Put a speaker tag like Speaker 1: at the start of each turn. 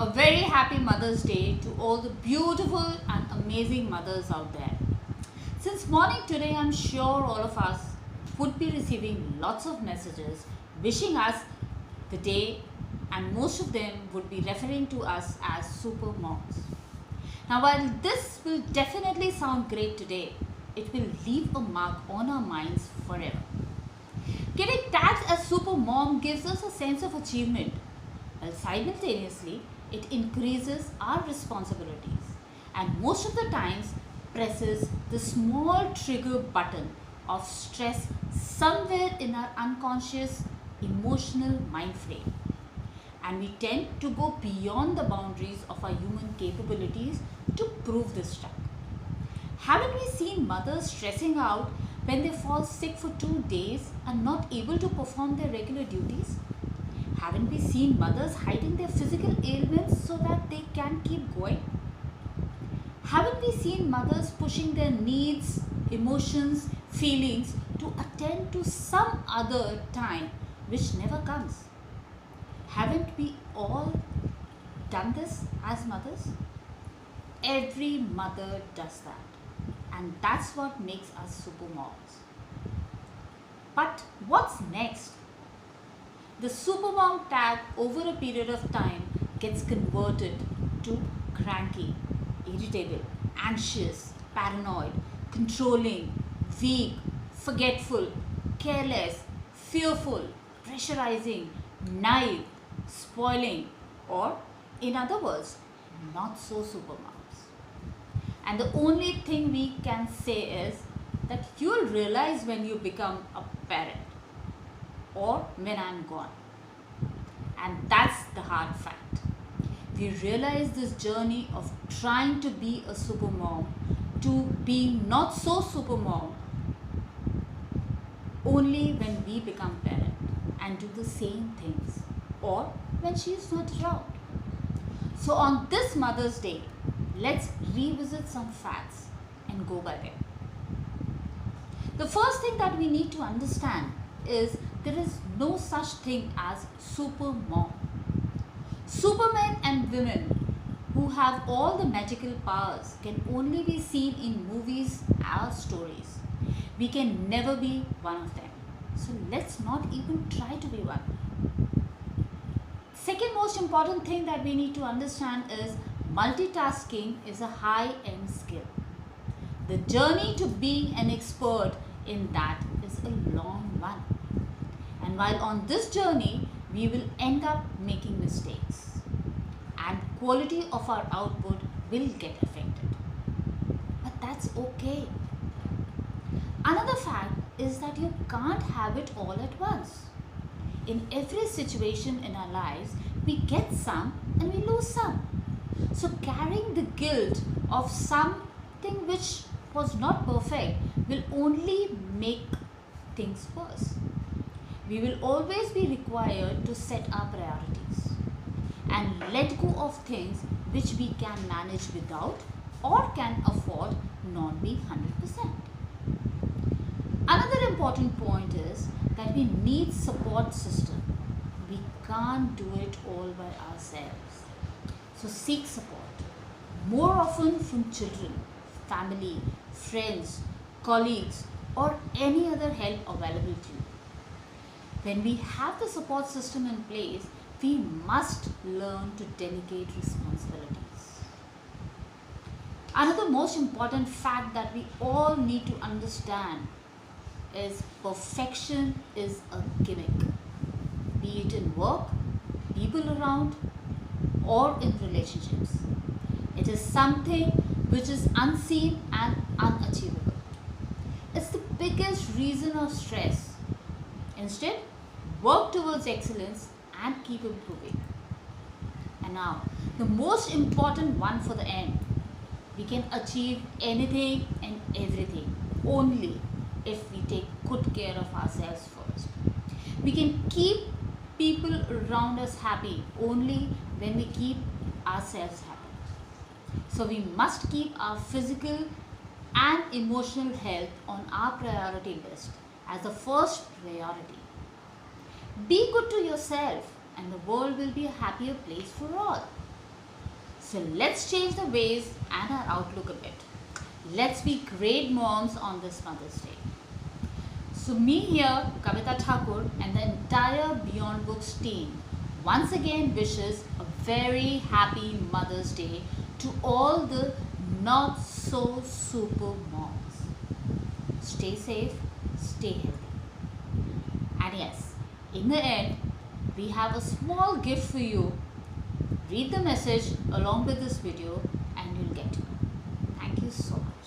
Speaker 1: A very happy Mother's Day to all the beautiful and amazing mothers out there. Since morning today, I'm sure all of us would be receiving lots of messages wishing us the day, and most of them would be referring to us as super moms. Now, while this will definitely sound great today, it will leave a mark on our minds forever. Getting tagged as super mom gives us a sense of achievement, while simultaneously it increases our responsibilities and most of the times presses the small trigger button of stress somewhere in our unconscious emotional mind frame. And we tend to go beyond the boundaries of our human capabilities to prove this truck. Haven't we seen mothers stressing out when they fall sick for 2 days and not able to perform their regular duties? Haven't we seen mothers hiding their physical ailments so that they can keep going? Haven't we seen mothers pushing their needs, emotions, feelings to attend to some other time which never comes? Haven't we all done this as mothers? Every mother does that, and that's what makes us super moms. But what's next? The supermom tag over a period of time gets converted to cranky, irritable, anxious, paranoid, controlling, weak, forgetful, careless, fearful, pressurizing, naive, spoiling, or in other words, not so supermoms. And the only thing we can say is that you'll realize when you become a parent or when I'm gone. And that's the hard fact. We realize this journey of trying to be a super mom to being not so super mom only when we become parent and do the same things or when she is not around. So on this Mother's Day, let's revisit some facts and go by them. The first thing that we need to understand is there is no such thing as super mom. Supermen and women who have all the magical powers can only be seen in movies or stories. We can never be one of them. So let's not even try to be one. Second most important thing that we need to understand is multitasking is a high-end skill. The journey to being an expert in that is a long one. And while on this journey, we will end up making mistakes and quality of our output will get affected. But that's okay. Another fact is that you can't have it all at once. In every situation in our lives, we get some and we lose some. So carrying the guilt of something which was not perfect will only make things worse. We will always be required to set our priorities and let go of things which we can manage without or can afford not being 100%. Another important point is that we need support system. We can't do it all by ourselves. So seek support. More often from children, family, friends, colleagues, or any other help available to you. When we have the support system in place, we must learn to delegate responsibilities. Another most important fact that we all need to understand is perfection is a gimmick. Be it in work, people around, or in relationships. It is something which is unseen and unachievable. It's the biggest reason of stress. Instead, work towards excellence and keep improving. And now, the most important one for the end. We can achieve anything and everything only if we take good care of ourselves first. We can keep people around us happy only when we keep ourselves happy. So we must keep our physical and emotional health on our priority list as the first priority. Be good to yourself and the world will be a happier place for all. So let's change the ways and our outlook a bit. Let's be great moms on this Mother's Day. So me here, Kavita Thakur, and the entire Beyond Books team once again wishes a very happy Mother's Day to all the not so super moms. Stay safe, stay healthy. And yes, in the end, we have a small gift for you. Read the message along with this video and you'll get to know. Thank you so much.